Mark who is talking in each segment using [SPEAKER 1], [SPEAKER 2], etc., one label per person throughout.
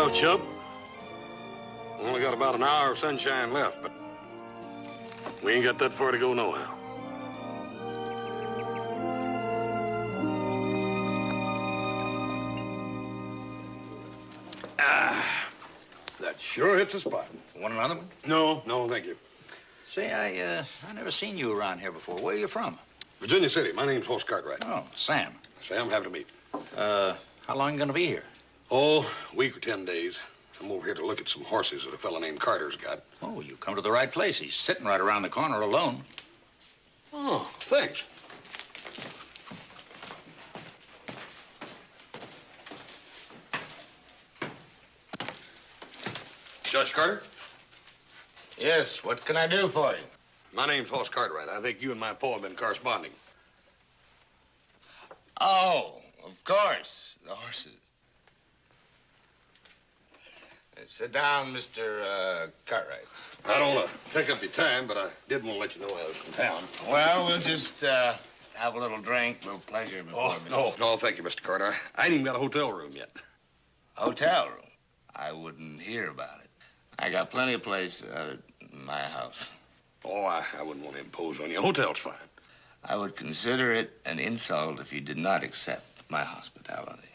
[SPEAKER 1] Well, Chub, we only got about an hour of sunshine left, but we ain't got that far to go nohow. That sure hits a spot.
[SPEAKER 2] Want another one?
[SPEAKER 1] No, thank you.
[SPEAKER 2] Say, I never seen you around here before. Where are you from?
[SPEAKER 1] Virginia City. My name's Horse Cartwright.
[SPEAKER 2] Oh, Sam.
[SPEAKER 1] Sam, happy to meet.
[SPEAKER 2] How long you gonna be here?
[SPEAKER 1] Oh, a week or 10 days. I'm over here to look at some horses that a fellow named Carter's got.
[SPEAKER 2] Oh, you come to the right place. He's sitting right around the corner alone.
[SPEAKER 1] Oh, thanks. Judge Carter?
[SPEAKER 3] Yes, what can I do for you?
[SPEAKER 1] My name's Horse Cartwright. I think you and my pa have been corresponding.
[SPEAKER 3] Oh, of course, the horses. Sit down, Mr. Cartwright.
[SPEAKER 1] I don't want to take up your time, but I did want to let you know I was in town.
[SPEAKER 3] Well, we'll just have a little drink, a little pleasure before we...
[SPEAKER 1] No, thank you, Mr. Carter. I ain't even got a hotel room yet.
[SPEAKER 3] Hotel room? I wouldn't hear about it. I got plenty of place at my house.
[SPEAKER 1] Oh, I wouldn't want to impose on you. Hotel's fine.
[SPEAKER 3] I would consider it an insult if you did not accept my hospitality.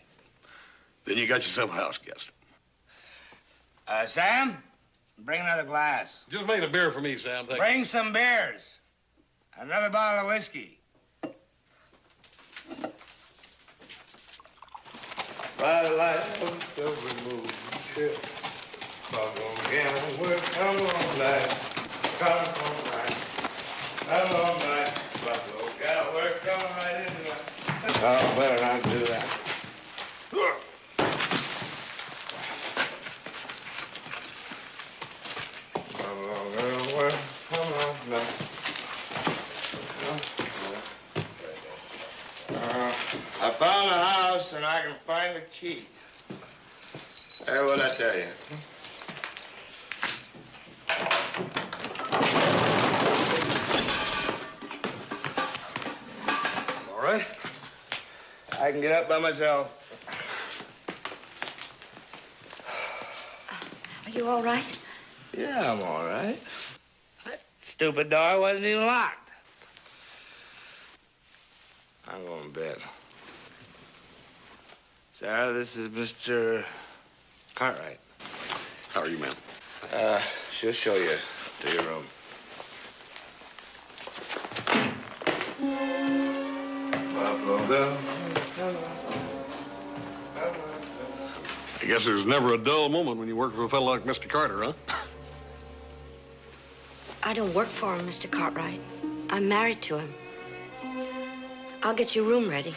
[SPEAKER 1] Then you got yourself a house guest.
[SPEAKER 3] Sam, bring another glass.
[SPEAKER 1] Just make a beer for me, Sam. Thank you.
[SPEAKER 3] Bring some beers. Another bottle of whiskey. By the light of the silver moon, ship, come on, again, we're come on, light, come on, light, come on, light, buffalo gal, we're coming right in the light. Oh, better not do that. I found the house and I can find the key. Hey, what'd I tell you?
[SPEAKER 1] All right?
[SPEAKER 3] I can get up by myself.
[SPEAKER 4] Are you all right?
[SPEAKER 3] Yeah, I'm all right. That stupid door wasn't even locked. I'm going to bed. Sarah, this is Mr. Cartwright.
[SPEAKER 1] How are you, ma'am?
[SPEAKER 3] She'll show you to your room. Buffalo Bill.
[SPEAKER 1] I guess there's never a dull moment when you work for a fellow like Mr. Carter, huh?
[SPEAKER 4] I don't work for him, Mr. Cartwright. I'm married to him. I'll get your room ready.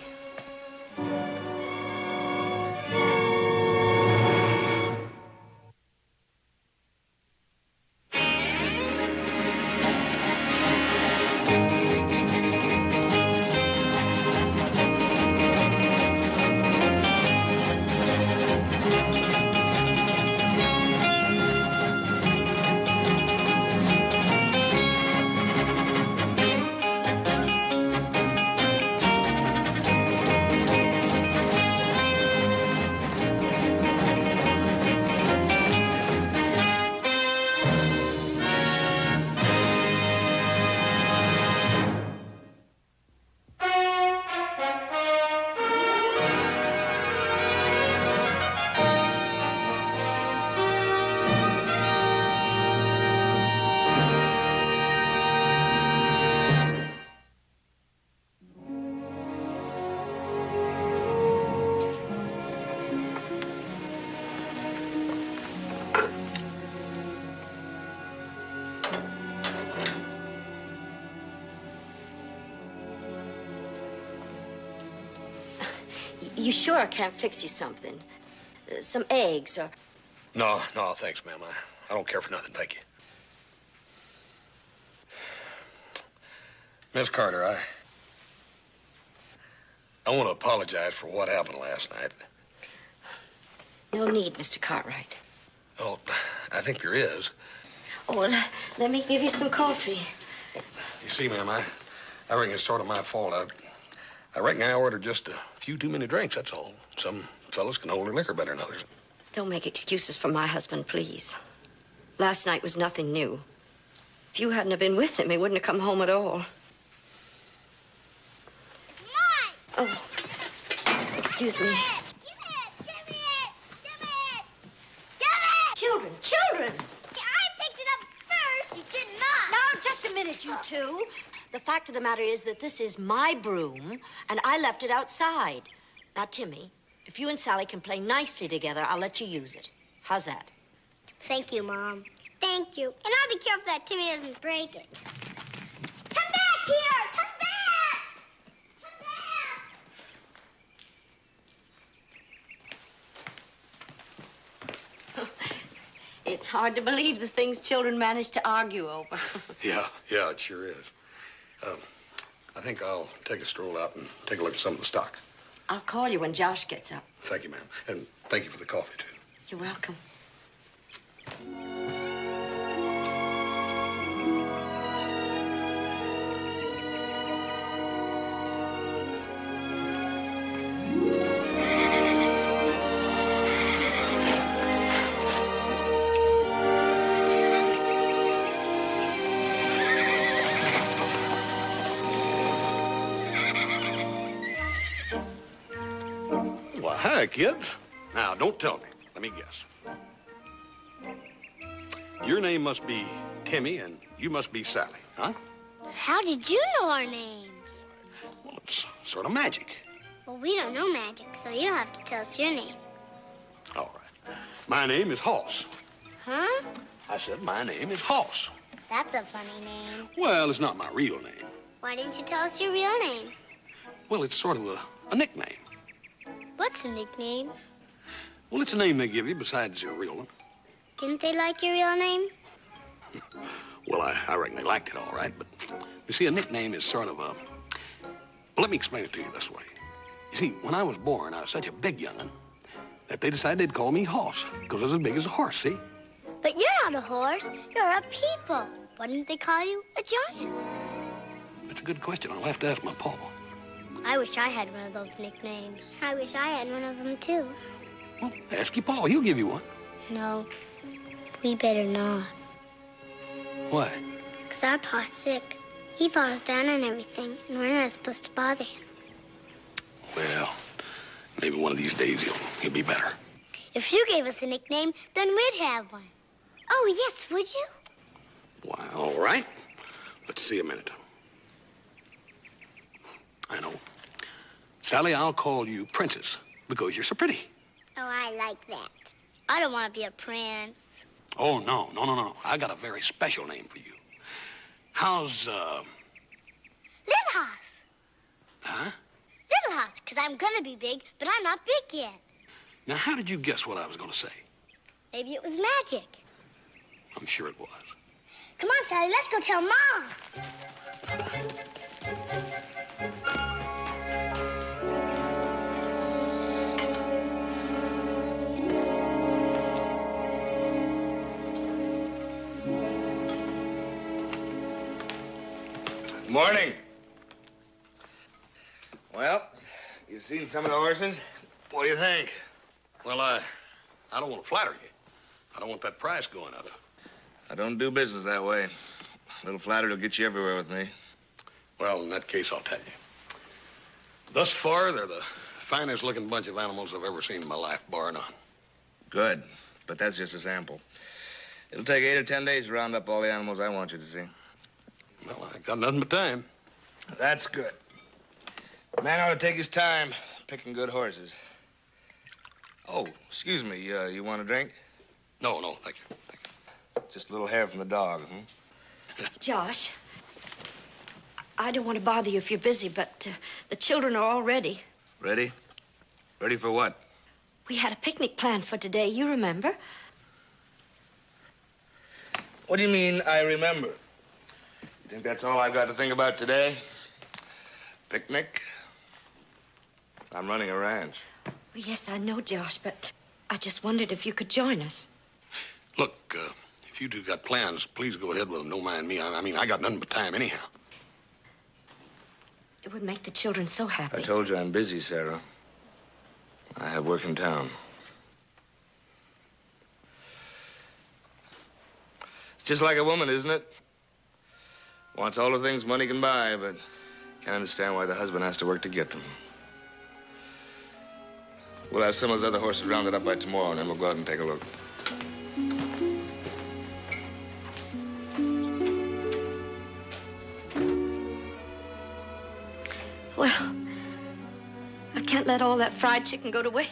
[SPEAKER 4] You sure I can't fix you something? Some eggs or...
[SPEAKER 1] No, thanks, ma'am. I don't care for nothing, thank you. Miss Carter, I want to apologize for what happened last night.
[SPEAKER 4] No need, Mr. Cartwright.
[SPEAKER 1] Oh, I think there is.
[SPEAKER 4] Oh, well, let me give you some coffee.
[SPEAKER 1] You see, ma'am, I reckon it's sort of my fault. I reckon I ordered just a few too many drinks, that's all. Some fellas can hold their liquor better than others.
[SPEAKER 4] Don't make excuses for my husband, please. Last night was nothing new. If you hadn't have been with him, he wouldn't have come home at all.
[SPEAKER 5] Mine!
[SPEAKER 4] Oh, excuse me.
[SPEAKER 5] Give it! Give it! Give it! Give it!
[SPEAKER 4] Children, children!
[SPEAKER 5] I picked it up first. You did not.
[SPEAKER 4] Now, just a minute, you two. The fact of the matter is that this is my broom, and I left it outside. Now, Timmy, if you and Sally can play nicely together, I'll let you use it. How's that?
[SPEAKER 5] Thank you, Mom. Thank you. And I'll be careful that Timmy doesn't break it. Come back here! Come back! Come back!
[SPEAKER 4] It's hard to believe the things children manage to argue over.
[SPEAKER 1] Yeah, it sure is. I think I'll take a stroll out and take a look at some of the stock.
[SPEAKER 4] I'll call you when Josh gets up.
[SPEAKER 1] Thank you, ma'am. And thank you for the coffee, too.
[SPEAKER 4] You're welcome.
[SPEAKER 1] Well, hi, kids. Now, don't tell me. Let me guess. Your name must be Timmy, and you must be Sally, huh?
[SPEAKER 5] How did you know our names?
[SPEAKER 1] Well, it's sort of magic.
[SPEAKER 5] Well, we don't know magic, so you'll have to tell us your name.
[SPEAKER 1] All right. My name is Hoss.
[SPEAKER 5] Huh?
[SPEAKER 1] I said my name is Hoss.
[SPEAKER 5] That's a funny name.
[SPEAKER 1] Well, it's not my real name.
[SPEAKER 5] Why didn't you tell us your real name?
[SPEAKER 1] Well, it's sort of a nickname.
[SPEAKER 5] What's a nickname?
[SPEAKER 1] Well, it's a name they give you besides your real one.
[SPEAKER 5] Didn't they like your real name?
[SPEAKER 1] Well, I reckon they liked it all right, but you see, a nickname is sort of a... Well, let me explain it to you this way. You see, when I was born, I was such a big young'un that they decided they'd call me Hoss, because I was as big as a horse, see?
[SPEAKER 5] But you're not a horse. You're a people. Why didn't they call you a giant?
[SPEAKER 1] That's a good question. I'll have to ask my pa.
[SPEAKER 5] I wish I had one of those nicknames. I wish I had one of them, too.
[SPEAKER 1] Well, ask your pa. He'll give you one.
[SPEAKER 5] No, we better not.
[SPEAKER 1] Why?
[SPEAKER 5] 'Cause our pa's sick. He falls down and everything, and we're not supposed to bother him.
[SPEAKER 1] Well, maybe one of these days he'll be better.
[SPEAKER 5] If you gave us a nickname, then we'd have one. Oh, yes, would you?
[SPEAKER 1] Why, all right. Let's see a minute. I know. Sally, I'll call you Princess because you're so pretty.
[SPEAKER 5] Oh, I like that. I don't want to be a prince.
[SPEAKER 1] Oh, no. I got a very special name for you. How's,
[SPEAKER 5] Little Hoss.
[SPEAKER 1] Huh?
[SPEAKER 5] Little Hoss, 'cause I'm going to be big, but I'm not big yet.
[SPEAKER 1] Now, how did you guess what I was going to say?
[SPEAKER 5] Maybe it was magic.
[SPEAKER 1] I'm sure it was.
[SPEAKER 5] Come on, Sally, let's go tell Mom.
[SPEAKER 3] Morning. Well, you've seen some of the horses? What do you think?
[SPEAKER 1] Well, I don't want to flatter you. I don't want that price going up.
[SPEAKER 3] I don't do business that way. A little flattery will get you everywhere with me.
[SPEAKER 1] Well, in that case, I'll tell you. Thus far, they're the finest looking bunch of animals I've ever seen in my life, bar none.
[SPEAKER 3] Good, but that's just a sample. It'll take 8 or 10 days to round up all the animals I want you to see.
[SPEAKER 1] Well, I got nothing but time.
[SPEAKER 3] That's good. A man ought to take his time picking good horses. Oh, excuse me, you want a drink?
[SPEAKER 1] No, thank you.
[SPEAKER 3] Just a little hair from the dog,
[SPEAKER 4] Josh, I don't want to bother you if you're busy, but the children are all ready.
[SPEAKER 3] Ready? Ready for what?
[SPEAKER 4] We had a picnic planned for today, you remember?
[SPEAKER 3] What do you mean, I remember? You think that's all I've got to think about today? Picnic? I'm running a ranch.
[SPEAKER 4] Well, yes, I know, Josh, but I just wondered if you could join us.
[SPEAKER 1] Look, if you two got plans, please go ahead with them. Don't mind me. I mean, I got nothing but time anyhow.
[SPEAKER 4] It would make the children so happy.
[SPEAKER 3] I told you I'm busy, Sarah. I have work in town. just like a woman, isn't it? Wants all the things money can buy, but can't understand why the husband has to work to get them. We'll have some of those other horses rounded up by tomorrow, and then we'll go out and take a look.
[SPEAKER 4] Well, I can't let all that fried chicken go to waste.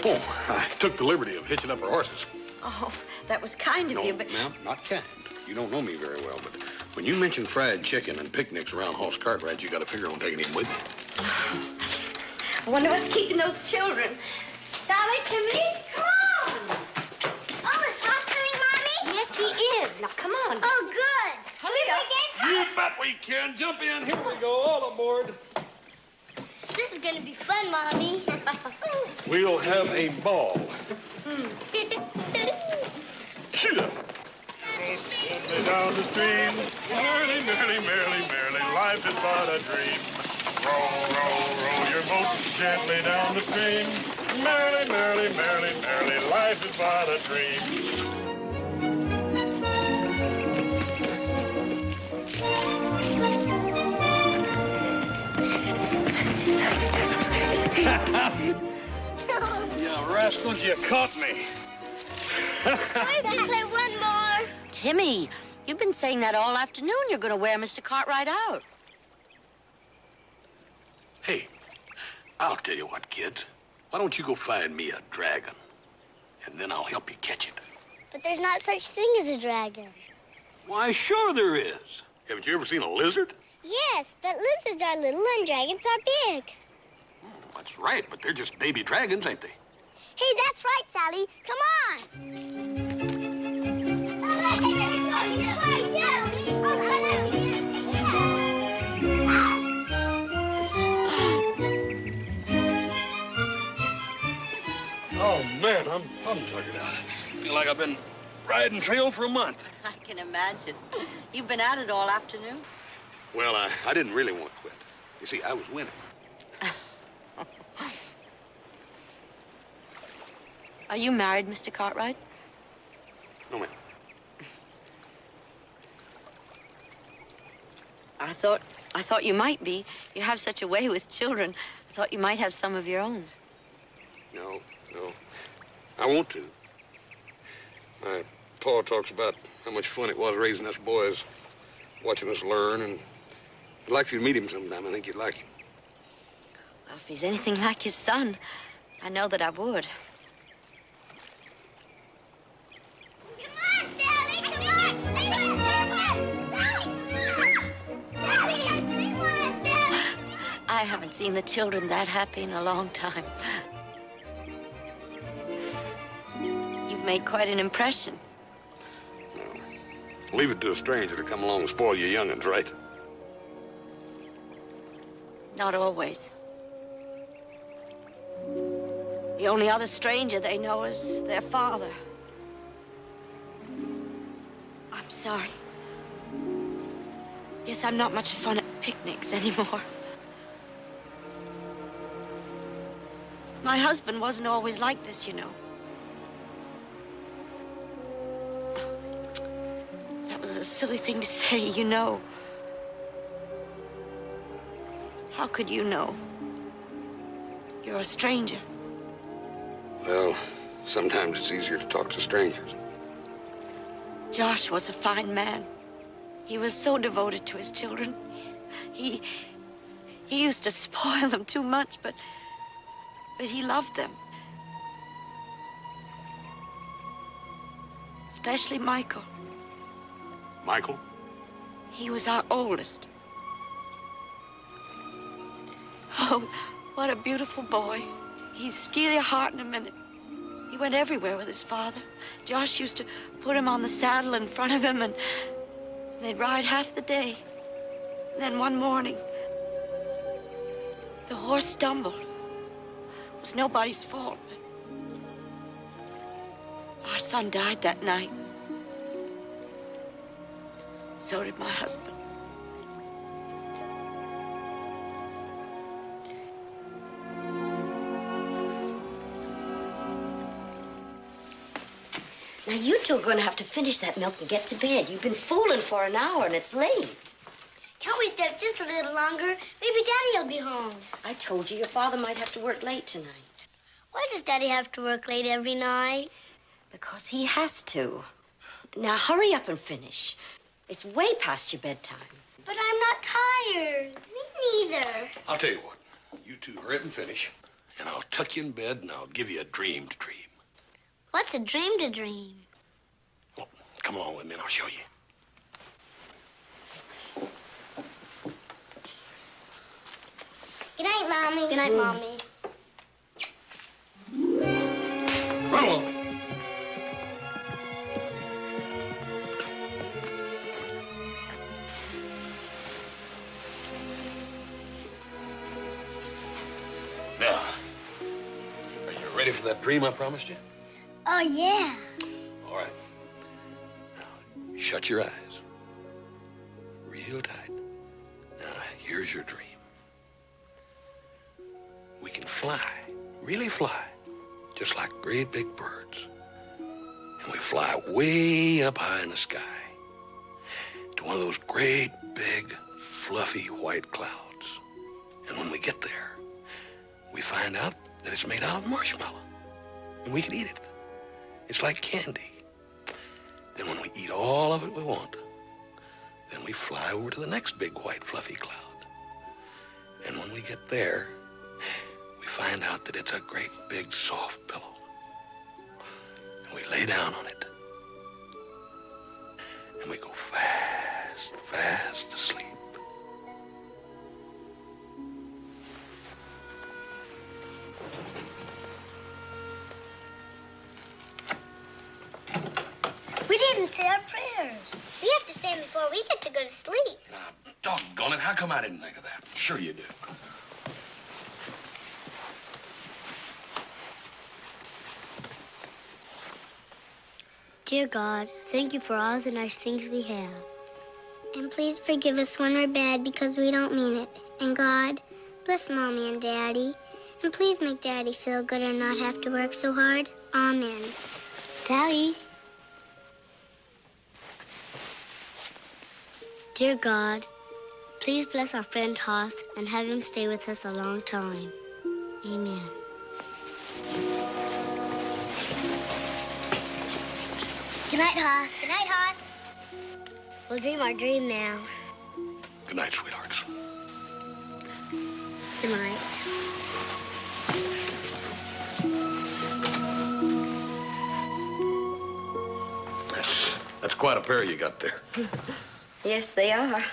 [SPEAKER 1] Oh, I took the liberty of hitching up our horses.
[SPEAKER 4] Oh, that was kind of you, but...
[SPEAKER 1] No, not kind. You don't know me very well, but when you mention fried chicken and picnics around horse cart rides, you got to figure on taking him with you.
[SPEAKER 4] I wonder what's keeping those children.
[SPEAKER 5] Sally, Timmy, come on. Oh, is Hoss coming, Mommy?
[SPEAKER 4] Yes, he is. Now, come on.
[SPEAKER 5] Oh, good.
[SPEAKER 4] Hurry up.
[SPEAKER 1] You bet we can. Jump in. Here we go. All aboard.
[SPEAKER 5] This is going to be fun, Mommy.
[SPEAKER 1] We'll have a ball. Shoot up.
[SPEAKER 3] Gently down the stream, merrily, merrily, merrily, merrily, life is but a dream. Row, row, row your boat gently down the stream. Merrily, merrily, merrily, merrily, life is but a dream.
[SPEAKER 1] You rascals, you caught me.
[SPEAKER 5] Wait, we play one more.
[SPEAKER 4] Timmy, you've been saying that all afternoon. You're going to wear Mr. Cartwright out.
[SPEAKER 1] Hey, I'll tell you what, kids. Why don't you go find me a dragon, and then I'll help you catch it.
[SPEAKER 5] But there's not such thing as a dragon.
[SPEAKER 1] Why, sure there is. Haven't you ever seen a lizard?
[SPEAKER 5] Yes, but lizards are little and dragons are big.
[SPEAKER 1] That's right, but they're just baby dragons, ain't they?
[SPEAKER 5] Hey, that's right, Sally. Come on.
[SPEAKER 1] Oh, man, I'm tuckered out. I feel like I've been riding trail for a month.
[SPEAKER 4] I can imagine. You've been at it all afternoon.
[SPEAKER 1] Well, I didn't really want to quit. You see, I was winning.
[SPEAKER 4] Are you married, Mr. Cartwright?
[SPEAKER 1] No, ma'am.
[SPEAKER 4] I thought you might be. You have such a way with children. I thought you might have some of your own.
[SPEAKER 1] No. I want to. My pa talks about how much fun it was raising us boys, watching us learn, and I'd like for you to meet him sometime. I think you'd like him.
[SPEAKER 4] Well, if he's anything like his son, I know that I would. I haven't seen the children that happy in a long time. You've made quite an impression.
[SPEAKER 1] Well, leave it to a stranger to come along and spoil your young'uns, right?
[SPEAKER 4] Not always. The only other stranger they know is their father. I'm sorry. Guess I'm not much fun at picnics anymore. My husband wasn't always like this, you know. That was a silly thing to say, you know. How could you know? You're a stranger.
[SPEAKER 1] Well, sometimes it's easier to talk to strangers.
[SPEAKER 4] Josh was a fine man. He was so devoted to his children. He used to spoil them too much, but he loved them. Especially Michael.
[SPEAKER 1] Michael?
[SPEAKER 4] He was our oldest. Oh, what a beautiful boy. He'd steal your heart in a minute. He went everywhere with his father. Josh used to put him on the saddle in front of him, and they'd ride half the day. Then one morning, the horse stumbled. It was nobody's fault, but our son died that night. So did my husband. Now, you two are going to have to finish that milk and get to bed. You've been fooling for an hour, and it's late.
[SPEAKER 5] Can't we stay up just a little longer? Maybe Daddy will be home.
[SPEAKER 4] I told you your father might have to work late tonight.
[SPEAKER 5] Why does Daddy have to work late every night?
[SPEAKER 4] Because he has to. Now, hurry up and finish. It's way past your bedtime.
[SPEAKER 5] But I'm not tired. Me neither.
[SPEAKER 1] I'll tell you what. You two hurry up and finish, and I'll tuck you in bed, and I'll give you a dream to dream.
[SPEAKER 5] What's a dream to dream?
[SPEAKER 1] Well, come along with me, and I'll show you.
[SPEAKER 5] Good night, Mommy. Good night, Mommy.
[SPEAKER 1] Run along. Now, are you ready for that dream I promised you?
[SPEAKER 5] Oh, yeah.
[SPEAKER 1] All right. Now, shut your eyes. Real tight. Now, here's your dream. We can fly, really fly, just like great big birds. And we fly way up high in the sky to one of those great big fluffy white clouds. And when we get there, we find out that it's made out of marshmallow. And we can eat it. It's like candy. Then when we eat all of it we want, then we fly over to the next big white fluffy cloud. And when we get there, we find out that it's a great big soft pillow. And we lay down on it. And we go fast, fast asleep.
[SPEAKER 5] We didn't say our prayers. We have to say them before we get to go to sleep.
[SPEAKER 1] Doggone it, how come I didn't think of that? Sure you do.
[SPEAKER 5] Dear God, thank you for all the nice things we have. And please forgive us when we're bad because we don't mean it. And God, bless Mommy and Daddy. And please make Daddy feel good and not have to work so hard. Amen. Sally. Dear God, please bless our friend Hoss and have him stay with us a long time. Amen. Good night, Hoss. Good night, Hoss. We'll dream our dream now.
[SPEAKER 1] Good night, sweethearts.
[SPEAKER 5] Good night.
[SPEAKER 1] That's quite a pair you got there.
[SPEAKER 4] Yes, they are.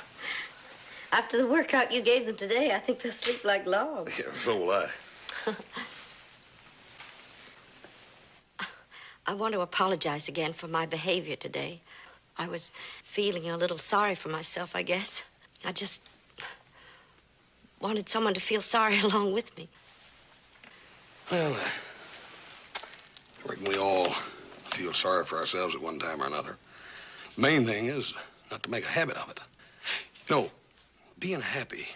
[SPEAKER 4] After the workout you gave them today, I think they'll sleep like logs.
[SPEAKER 1] Yeah, so will I.
[SPEAKER 4] I want to apologize again for my behavior today. I was feeling a little sorry for myself, I guess. I just wanted someone to feel sorry along with me.
[SPEAKER 1] Well, I reckon we all feel sorry for ourselves at one time or another. The main thing is not to make a habit of it. You know, being happy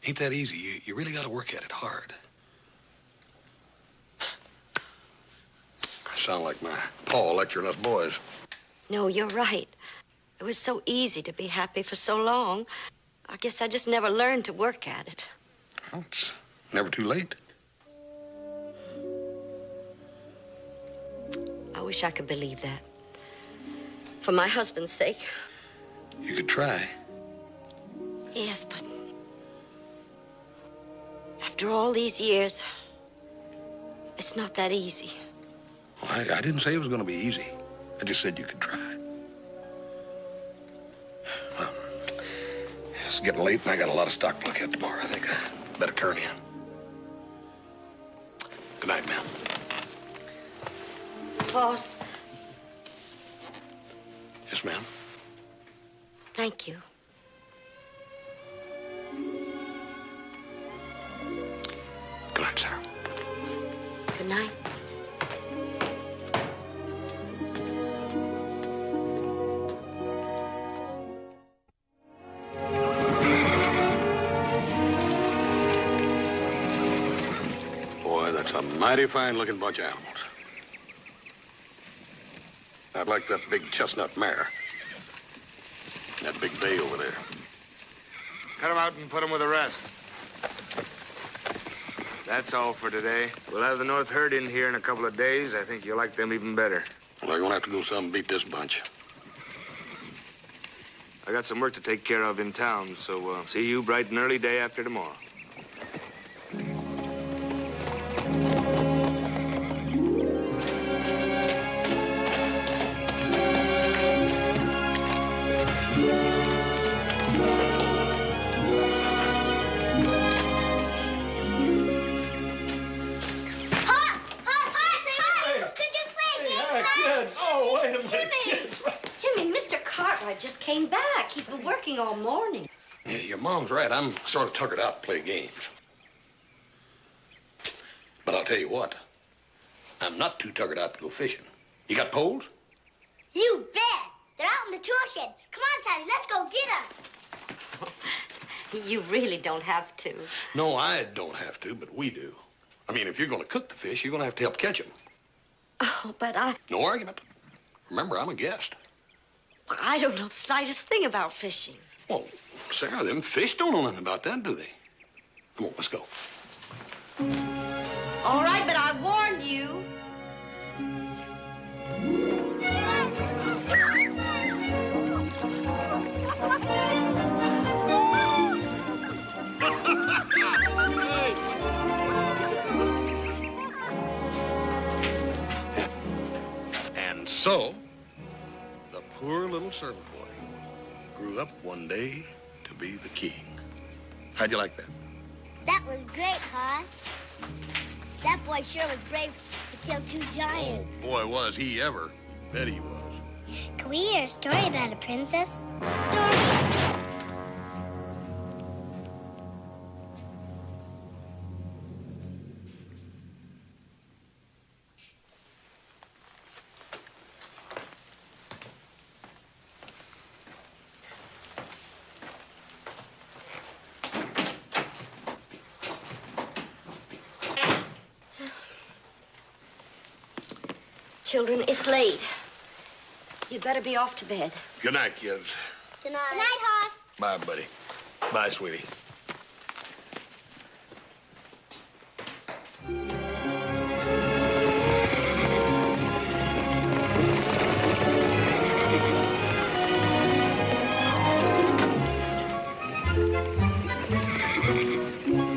[SPEAKER 1] ain't that easy. You really got to work at it hard. I sound like my pa lecturing us boys.
[SPEAKER 4] No, you're right. It was so easy to be happy for so long. I guess I just never learned to work at it.
[SPEAKER 1] Well, it's never too late.
[SPEAKER 4] I wish I could believe that. For my husband's sake.
[SPEAKER 1] You could try.
[SPEAKER 4] Yes, but after all these years, it's not that easy.
[SPEAKER 1] Well, I didn't say it was going to be easy. I just said you could try. Well, it's getting late, and I got a lot of stock to look at tomorrow. I think I better turn in. Good night, ma'am.
[SPEAKER 4] Boss,
[SPEAKER 1] Yes, ma'am.
[SPEAKER 4] thank you.
[SPEAKER 1] Good night, sir.
[SPEAKER 4] Good night.
[SPEAKER 1] Mighty fine-looking bunch of animals. I'd like that big chestnut mare. That big bay over there.
[SPEAKER 3] Cut them out and put them with the rest. That's all for today. We'll have the North herd in here in a couple of days. I think you'll like them even better.
[SPEAKER 1] Well, you're gonna have to go some beat this bunch.
[SPEAKER 3] I got some work to take care of in town, so see you bright and early day after tomorrow.
[SPEAKER 4] Just came back. He's been working all morning.
[SPEAKER 1] Yeah, your mom's right. I'm sort of tuckered out to play games. But I'll tell you what. I'm not too tuckered out to go fishing. You got poles?
[SPEAKER 5] You bet. They're out in the tool shed. Come on, Sally, let's go get them.
[SPEAKER 4] You really don't have to.
[SPEAKER 1] No, I don't have to, but we do. I mean, if you're going to cook the fish, you're going to have to help catch them.
[SPEAKER 4] Oh, but I...
[SPEAKER 1] No argument. Remember, I'm a guest.
[SPEAKER 4] I don't know the slightest thing about fishing.
[SPEAKER 1] Well, Sarah, them fish don't know nothing about that, do they? Come on, let's go.
[SPEAKER 4] All right, but I warned you.
[SPEAKER 1] And so, the poor little servant boy grew up one day to be the king. How'd you like that?
[SPEAKER 5] That was great, Hoss. That boy sure was brave to kill 2 giants.
[SPEAKER 1] Oh, boy, was he ever. Bet he was.
[SPEAKER 5] Can we hear a story about a princess? A story?
[SPEAKER 4] Children, it's late. You'd better be off to bed.
[SPEAKER 1] Good night, kids.
[SPEAKER 5] Good night. Good night, Hoss.
[SPEAKER 1] Bye, buddy. Bye, sweetie.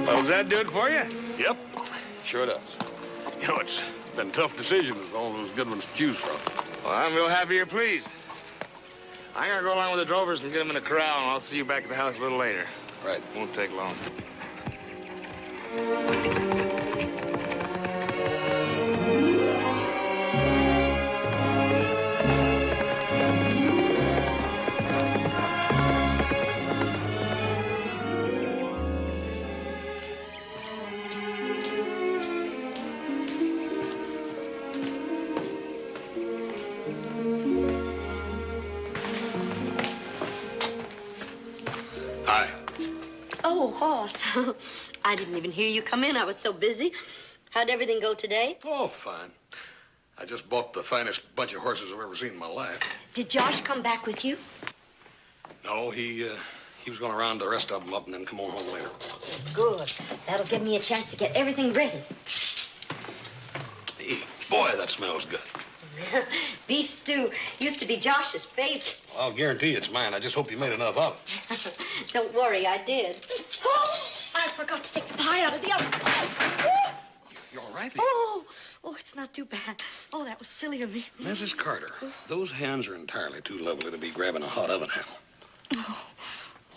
[SPEAKER 3] Well, does that do it for you?
[SPEAKER 1] Yep, sure does. You know, it's been tough decisions, all those good ones to choose from.
[SPEAKER 3] Well, I'm real happy you're pleased. I'm gonna go along with the drovers and get them in the corral, and I'll see you back at the house a little later.
[SPEAKER 1] Right.
[SPEAKER 3] Won't take long.
[SPEAKER 1] Hi.
[SPEAKER 4] Oh, Hoss. I didn't even hear you come in. I was so busy. How'd everything go today?
[SPEAKER 1] Oh, fine. I just bought the finest bunch of horses I've ever seen in my life.
[SPEAKER 4] Did Josh come back with you?
[SPEAKER 1] No, he was going to round the rest of them up and then come on home later.
[SPEAKER 4] Good. That'll give me a chance to get everything ready.
[SPEAKER 1] Hey, boy, that smells good.
[SPEAKER 4] Beef stew used to be Josh's favorite.
[SPEAKER 1] Well, I'll guarantee it's mine. I just hope you made enough of it.
[SPEAKER 4] Don't worry, I did. Oh, I forgot to take the pie out of the oven.
[SPEAKER 1] You all right?
[SPEAKER 4] Oh, it's not too bad. Oh, that was silly of me.
[SPEAKER 1] Mrs. Carter, those hands are entirely too lovely to be grabbing a hot oven handle.
[SPEAKER 4] Oh,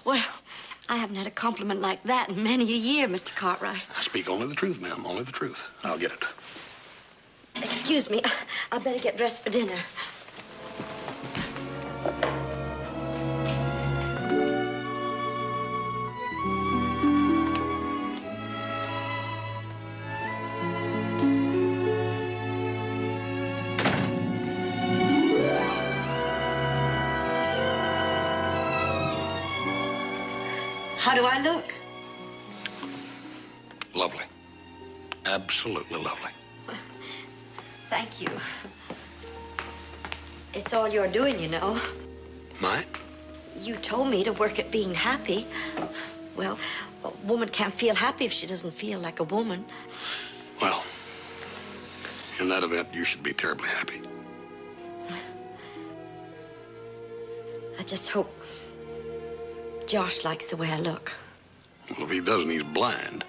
[SPEAKER 4] well, I haven't had a compliment like that in many a year, Mr. Cartwright.
[SPEAKER 1] I speak only the truth, ma'am, only the truth. I'll get it.
[SPEAKER 4] Excuse me, I'll better get dressed for dinner. How do I look?
[SPEAKER 1] Lovely. Absolutely lovely.
[SPEAKER 4] Thank you. It's all you're doing, you know.
[SPEAKER 1] Mine?
[SPEAKER 4] You told me to work at being happy. Well, a woman can't feel happy if she doesn't feel like a woman.
[SPEAKER 1] Well, in that event, you should be terribly happy.
[SPEAKER 4] I just hope Josh likes the way I look.
[SPEAKER 1] Well, if he doesn't, he's blind.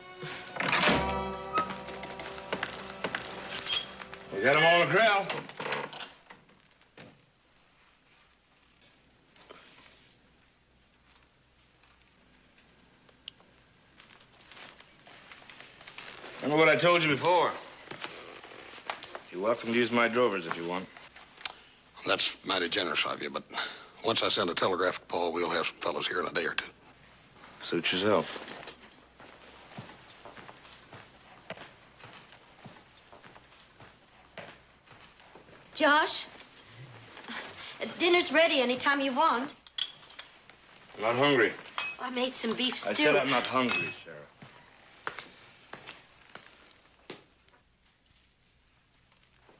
[SPEAKER 3] We got him on the corral. Remember what I told you before? You're welcome to use my drovers if you want.
[SPEAKER 1] That's mighty generous of you, but once I send a telegraph to Paul, we'll have some fellows here in a day or two.
[SPEAKER 3] Suit yourself.
[SPEAKER 4] Josh, dinner's ready anytime you want.
[SPEAKER 3] I'm not hungry.
[SPEAKER 4] I made some beef stew.
[SPEAKER 3] I said I'm not hungry, Sarah.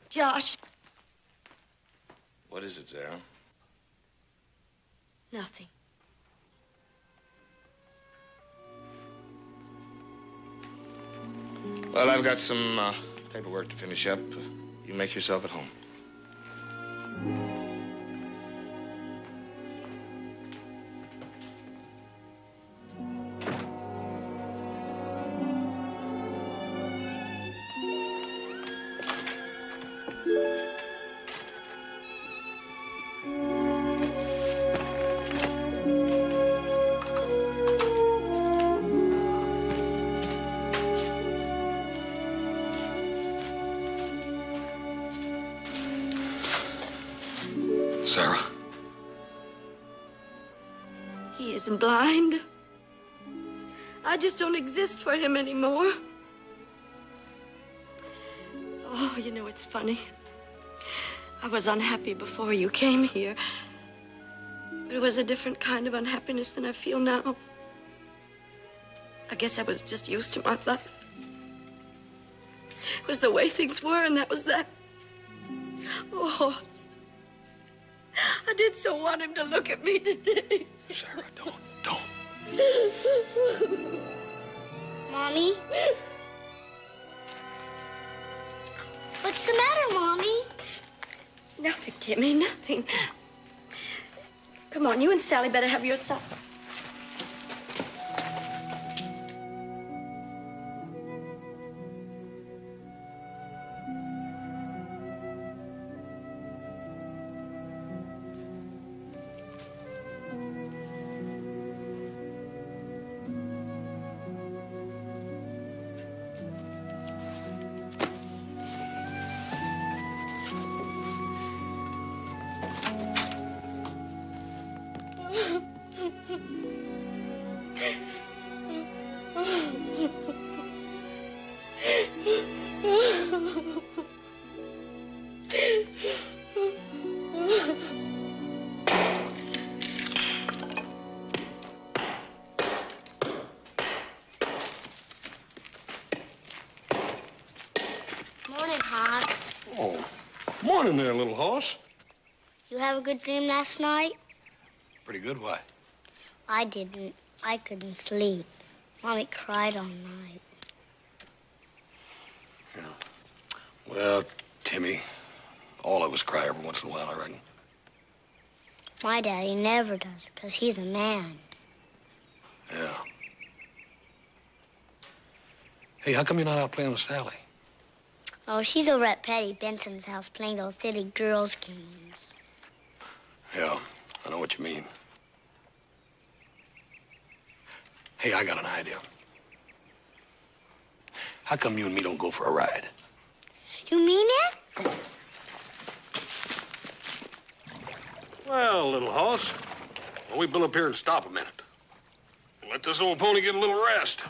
[SPEAKER 4] Josh.
[SPEAKER 3] What is it, Sarah?
[SPEAKER 4] Nothing.
[SPEAKER 3] Well, I've got some paperwork to finish up. You make yourself at home.
[SPEAKER 1] Sarah.
[SPEAKER 4] He isn't blind. I just don't exist for him anymore. Oh, you know, it's funny. I was unhappy before you came here. But it was a different kind of unhappiness than I feel now. I guess I was just used to my life. It was the way things were, and that was that. Oh, I did so want him to look at me today.
[SPEAKER 1] Sarah, don't.
[SPEAKER 5] Mommy? What's the matter, Mommy?
[SPEAKER 4] Nothing, Timmy, nothing. Come on, you and Sally better have your supper.
[SPEAKER 5] Morning, Hoss.
[SPEAKER 1] Oh, morning there, little horse.
[SPEAKER 5] You have a good dream last night?
[SPEAKER 1] Pretty good, why?
[SPEAKER 5] I didn't. I couldn't sleep. Mommy cried all night.
[SPEAKER 1] Yeah. Well, Timmy, all of us cry every once in a while, I reckon.
[SPEAKER 5] My daddy never does, 'cause he's a man.
[SPEAKER 1] Yeah. Hey, how come you're not out playing with Sally?
[SPEAKER 5] Oh, she's over at Patty Benson's house playing those silly girls' games.
[SPEAKER 1] Yeah, I know what you mean. Hey, I got an idea. How come you and me don't go for a ride?
[SPEAKER 5] You mean it?
[SPEAKER 1] Come on. Well, little horse, why don't we pull up here and stop a minute? Let this old pony get a little rest.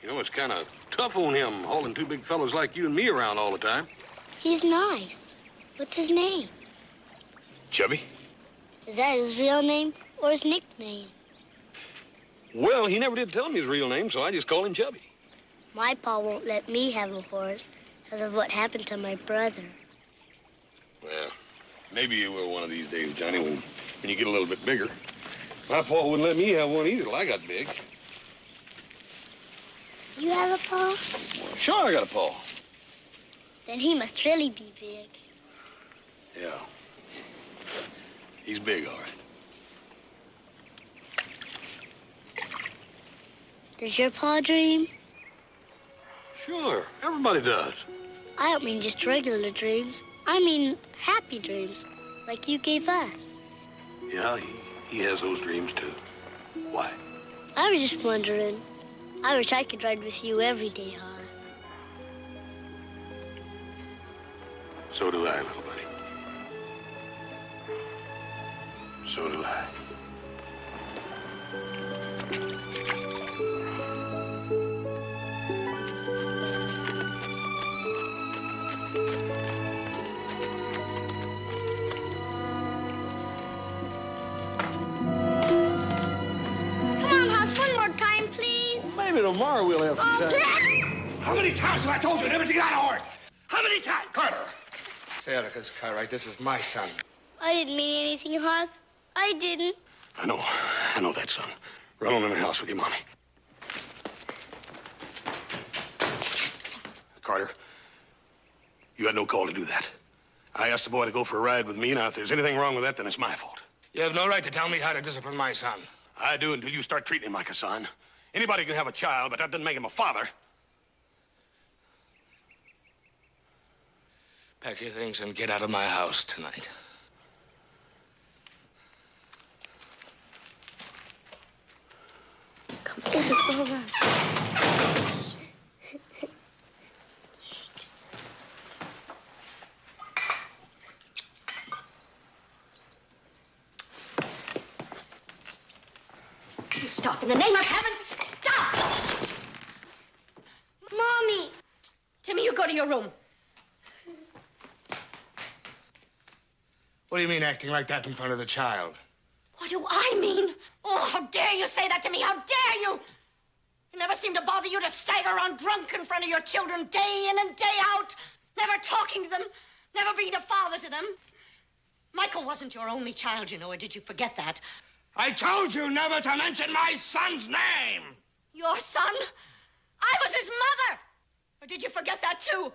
[SPEAKER 1] You know, it's kind of tough on him hauling two big fellows like you and me around all the time.
[SPEAKER 5] He's nice. What's his name?
[SPEAKER 1] Chubby?
[SPEAKER 5] Is that his real name or his nickname?
[SPEAKER 1] Well, he never did tell me his real name, so I just call him Chubby.
[SPEAKER 5] My pa won't let me have a horse, because of what happened to my brother.
[SPEAKER 1] Well, maybe you will one of these days, Johnny, when you get a little bit bigger. My pa wouldn't let me have one either till I got big.
[SPEAKER 5] You have a paw?
[SPEAKER 1] Sure, I got a pa.
[SPEAKER 5] Then he must really be big.
[SPEAKER 1] Yeah. He's big, all right.
[SPEAKER 5] Does your paw dream?
[SPEAKER 1] Sure, everybody does.
[SPEAKER 5] I don't mean just regular dreams. I mean happy dreams, like you gave us.
[SPEAKER 1] Yeah, he has those dreams, too. Why?
[SPEAKER 5] I was just wondering. I wish I could ride with you every day, Hoss.
[SPEAKER 1] So do I, little buddy. So do I. Maybe tomorrow we'll have some time.
[SPEAKER 3] How many times have I told you never to get on a horse? How many times? Carter.
[SPEAKER 6] Say, Atticus, Cartwright, this is my son.
[SPEAKER 5] I didn't mean anything, Hoss. I didn't.
[SPEAKER 1] I know that, son. Run on in the house with your mommy. Carter, you had no call to do that. I asked the boy to go for a ride with me. Now, if there's anything wrong with that, then it's my fault.
[SPEAKER 6] You have no right to tell me how to discipline my son.
[SPEAKER 1] I do until you start treating him like a son. Anybody can have a child, but that doesn't make him a father.
[SPEAKER 6] Pack your things and get out of my house tonight.
[SPEAKER 5] Come on, over.
[SPEAKER 4] You stop. In the name of heaven, stop!
[SPEAKER 5] Mommy!
[SPEAKER 4] Timmy, you go to your room.
[SPEAKER 6] What do you mean acting like that in front of the child?
[SPEAKER 4] What do I mean? Oh, how dare you say that to me? How dare you? It never seemed to bother you to stagger around drunk in front of your children day in and day out, never talking to them, never being a father to them. Michael wasn't your only child, you know, or did you forget that?
[SPEAKER 6] I told you never to mention my son's name!
[SPEAKER 4] Your son? I was his mother! Or did you forget that, too?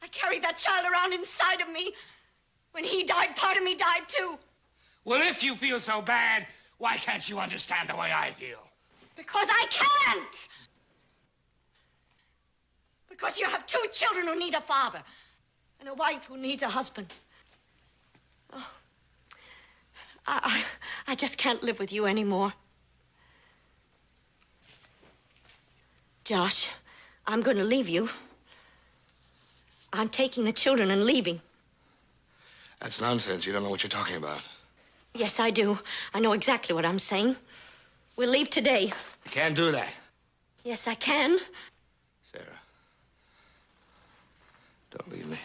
[SPEAKER 4] I carried that child around inside of me. When he died, part of me died, too.
[SPEAKER 6] Well, if you feel so bad, why can't you understand the way I feel?
[SPEAKER 4] Because I can't! Because you have two children who need a father, and a wife who needs a husband. Oh, I just can't live with you anymore. Josh, I'm going to leave you. I'm taking the children and leaving.
[SPEAKER 6] That's nonsense. You don't know what you're talking about.
[SPEAKER 4] Yes, I do. I know exactly what I'm saying. We'll leave today.
[SPEAKER 6] You can't do that.
[SPEAKER 4] Yes, I can.
[SPEAKER 6] Sarah, don't leave me.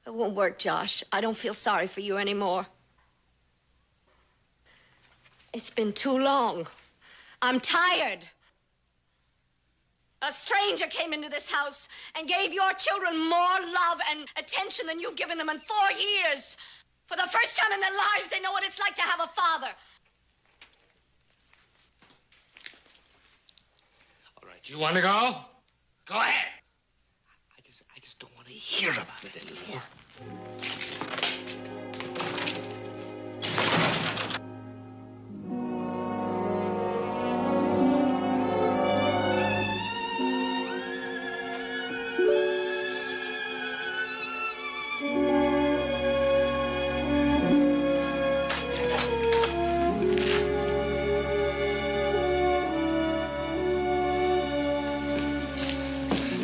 [SPEAKER 4] It won't work, Josh. I don't feel sorry for you anymore. It's been too long. I'm tired. A stranger came into this house and gave your children more love and attention than you've given them in 4 years. For the first time in their lives, they know what it's like to have a father.
[SPEAKER 6] All right, you want to go? Go ahead. I just don't want to hear about it anymore.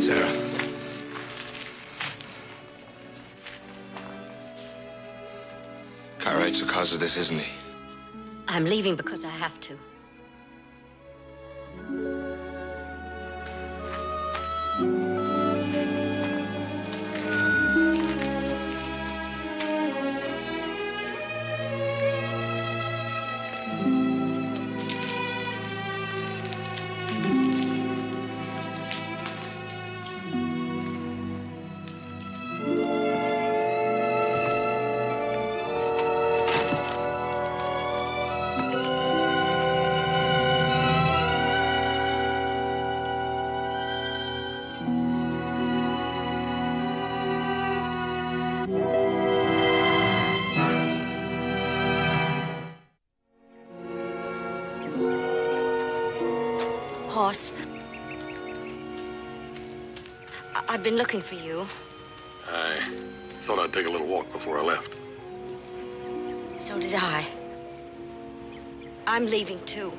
[SPEAKER 6] Sarah. Cartwright's the cause of this, isn't he?
[SPEAKER 4] I'm leaving because I have to. Hoss. I've been looking for you.
[SPEAKER 1] I thought I'd take a little walk before I left.
[SPEAKER 4] So did I. I'm leaving, too.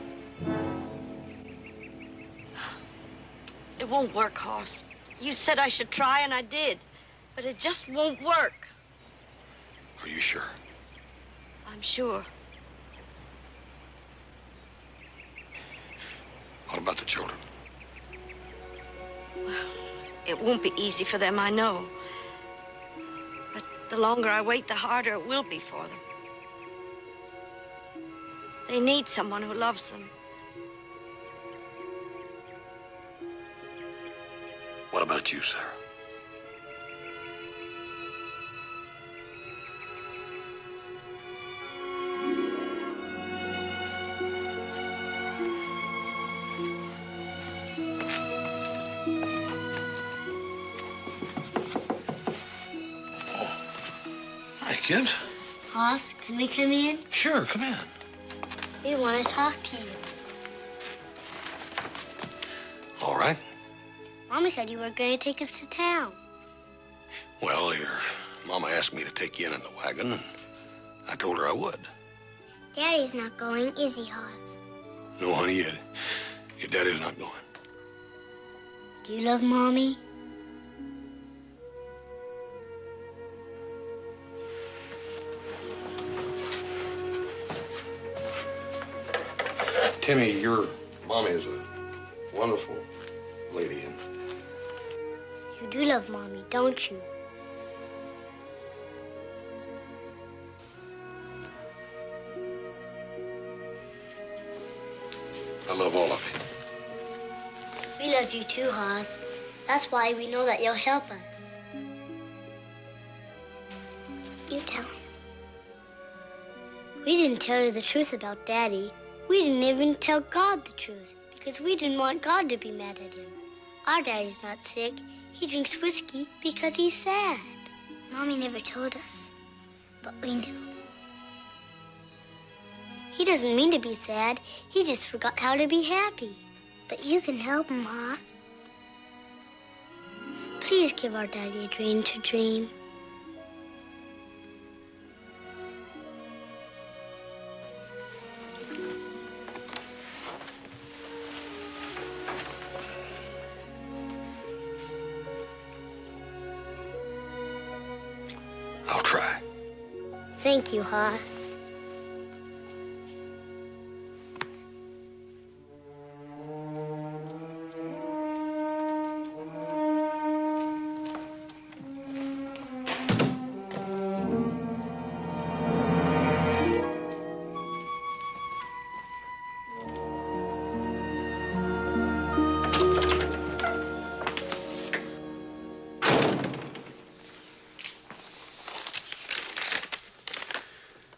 [SPEAKER 4] It won't work, Hoss. You said I should try, and I did. But it just won't work.
[SPEAKER 1] Are you sure?
[SPEAKER 4] I'm sure.
[SPEAKER 1] What about the children?
[SPEAKER 4] Well, it won't be easy for them, I know. But the longer I wait, the harder it will be for them. They need someone who loves them.
[SPEAKER 1] What about you, Sarah? Hi, kids.
[SPEAKER 5] Hoss, can we come in?
[SPEAKER 1] Sure, come in.
[SPEAKER 5] We want to talk to you.
[SPEAKER 1] All right.
[SPEAKER 5] Mommy said you were going to take us to town.
[SPEAKER 1] Well, your mama asked me to take you in the wagon, and I told her I would.
[SPEAKER 5] Daddy's not going, is he, Hoss?
[SPEAKER 1] No, honey, your daddy's not going.
[SPEAKER 5] Do you love Mommy?
[SPEAKER 1] Timmy, your mommy is a wonderful lady, and
[SPEAKER 5] You do love Mommy, don't you?
[SPEAKER 1] I love all of you.
[SPEAKER 5] We love you too, Hoss. That's why we know that you'll help us. You tell him. We didn't tell you the truth about Daddy. We didn't even tell God the truth because we didn't want God to be mad at him. Our Daddy's not sick. He drinks whiskey because he's sad. Mommy never told us, but we knew. He doesn't mean to be sad. He just forgot how to be happy. But you can help him, Hoss. Please give our Daddy a dream to dream.
[SPEAKER 1] I'll try.
[SPEAKER 5] Thank you, Hoss.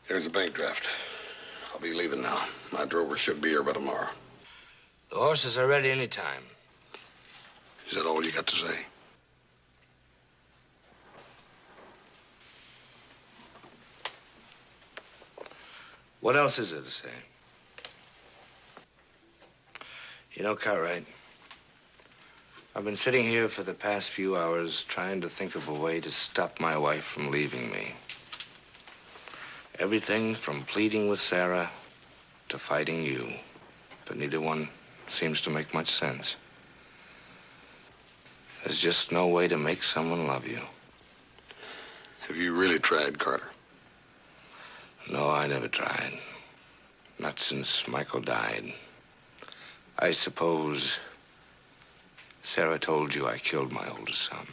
[SPEAKER 1] Here's a bank draft. I'll be leaving now. My drover should be here by tomorrow.
[SPEAKER 6] The horses are ready any time.
[SPEAKER 1] Is that all you got to say?
[SPEAKER 6] What else is there to say? You know, Cartwright, I've been sitting here for the past few hours trying to think of a way to stop my wife from leaving me. Everything from pleading with Sarah to fighting you. But neither one seems to make much sense. There's just no way to make someone love you.
[SPEAKER 1] Have you really tried, Carter?
[SPEAKER 6] No, I never tried. Not since Michael died. I suppose Sarah told you I killed my oldest son.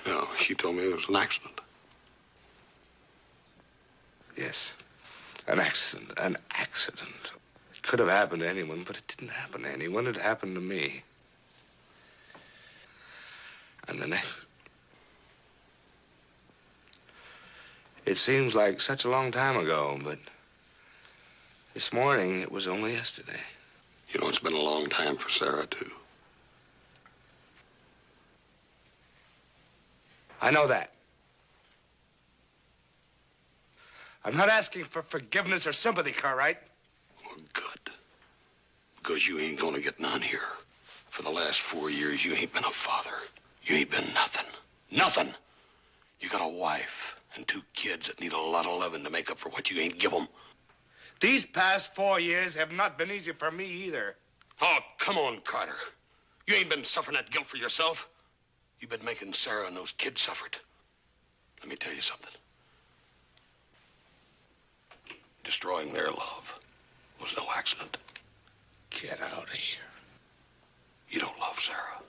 [SPEAKER 1] No, she told me it was an accident.
[SPEAKER 6] Yes, an accident. An accident. It could have happened to anyone, but it didn't happen to anyone. It happened to me. And the next... It seems like such a long time ago, but this morning it was only yesterday.
[SPEAKER 1] You know, it's been a long time for Sarah, too.
[SPEAKER 6] I know that. I'm not asking for forgiveness or sympathy, Cartwright.
[SPEAKER 1] Well, good. Because you ain't gonna get none here. For the last 4 years, you ain't been a father. You ain't been nothing. Nothing. You got a wife and 2 kids that need a lot of loving to make up for what you ain't give them.
[SPEAKER 3] These past 4 years have not been easy for me either.
[SPEAKER 1] Oh, come on, Carter. You ain't been suffering that guilt for yourself. You've been making Sarah and those kids suffer it. Let me tell you something. Destroying their love was no accident.
[SPEAKER 6] Get out of here.
[SPEAKER 1] You don't love Sarah.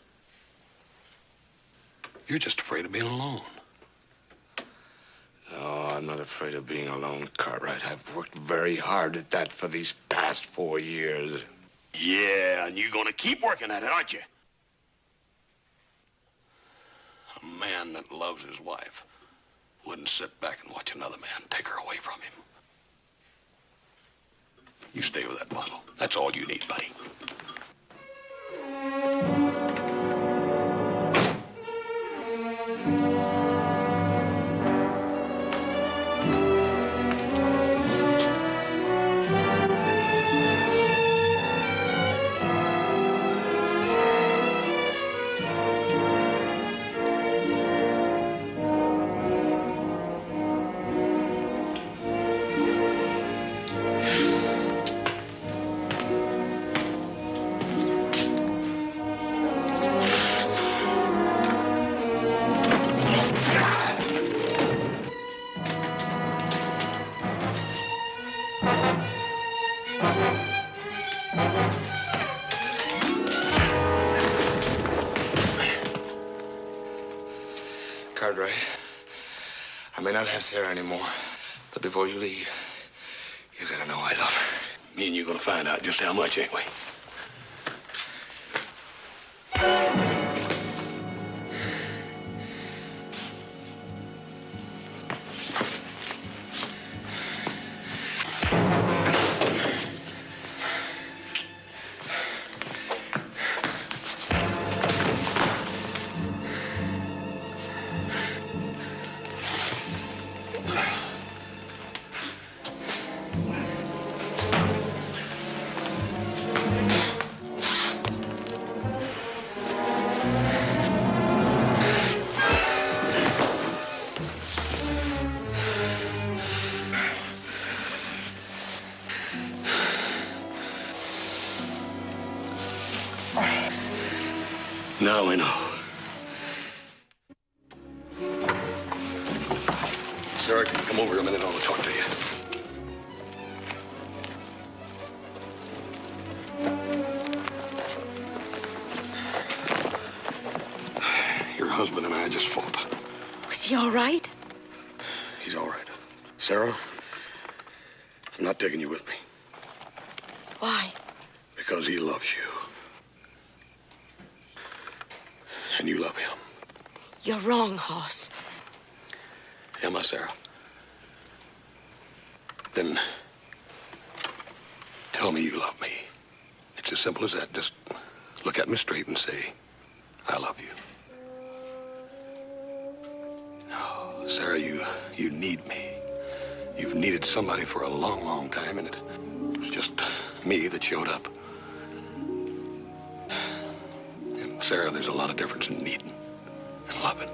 [SPEAKER 1] You're just afraid of being alone.
[SPEAKER 6] No, I'm not afraid of being alone, Cartwright. I've worked very hard at that for these past 4 years.
[SPEAKER 1] Yeah, and you're gonna keep working at it, aren't you? A man that loves his wife wouldn't sit back and watch another man take her away from him. You stay with that bottle. That's all you need, buddy.
[SPEAKER 6] Cartwright, I may not have Sarah anymore, but before you leave, you gotta know I love her.
[SPEAKER 1] Me and you gonna find out just how much, ain't we? Now we know. Sarah, can you come over a minute? I want to talk to you. Your husband and I just fought.
[SPEAKER 4] Was he all right?
[SPEAKER 1] He's all right. Sarah, I'm not taking you with me.
[SPEAKER 4] Why?
[SPEAKER 1] Because he loves you. And you love him.
[SPEAKER 4] You're wrong, Hoss.
[SPEAKER 1] Am I, Sarah? Then tell me you love me. It's as simple as that. Just look at me straight and say, I love you. No, Sarah, you need me. You've needed somebody for a long, long time, and it was just me that showed up. And Sarah, there's a lot of difference in needing and loving.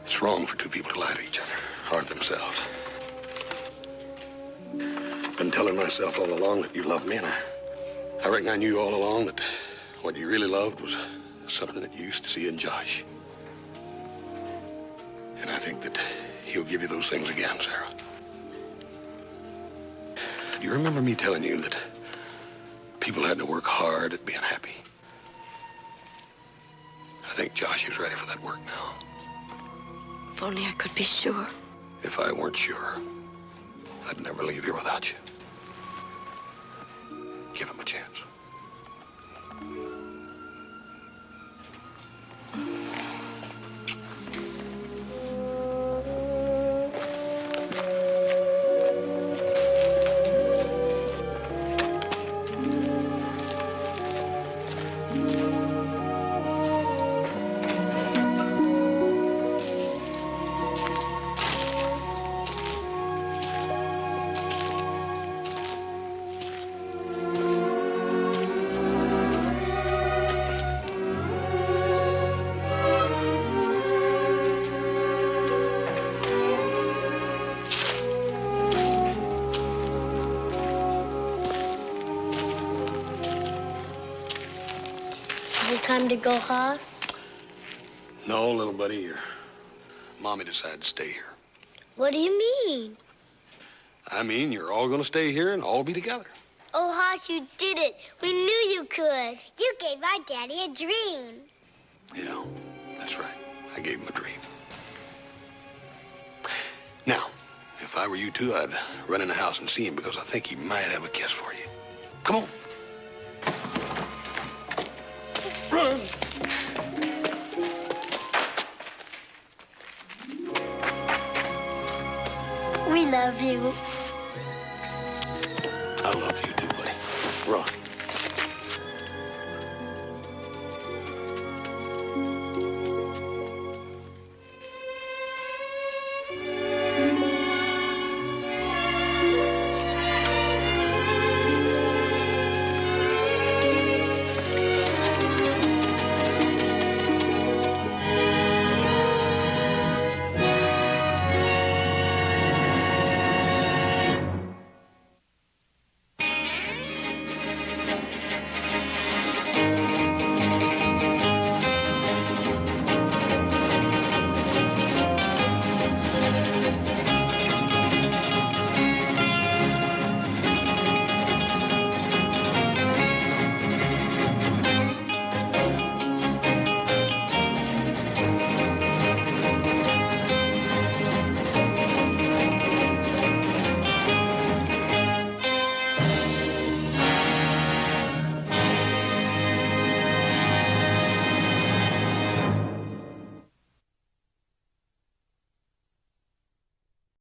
[SPEAKER 1] It's wrong for 2 people to lie to each other, or themselves. I've been telling myself all along that you love me, and I reckon I knew all along that what you really loved was something that you used to see in Josh. And I think that he'll give you those things again, Sarah. Do you remember me telling you that people had to work hard at being happy? I think Josh is ready for that work now.
[SPEAKER 4] If only I could be sure.
[SPEAKER 1] If I weren't sure, I'd never leave here without you. Give him a chance.
[SPEAKER 5] time to go, Hoss?
[SPEAKER 1] No, little buddy, your mommy decided to stay here.
[SPEAKER 5] What do you mean?
[SPEAKER 1] I mean, you're all gonna stay here and all be together.
[SPEAKER 5] Oh, Hoss, you did it. We knew you could. You gave my daddy a dream.
[SPEAKER 1] Yeah, that's right. I gave him a dream. Now, if I were you two, I'd run in the house and see him because I think he might have a kiss for you. Come on. Run.
[SPEAKER 5] We love you.
[SPEAKER 1] I love you.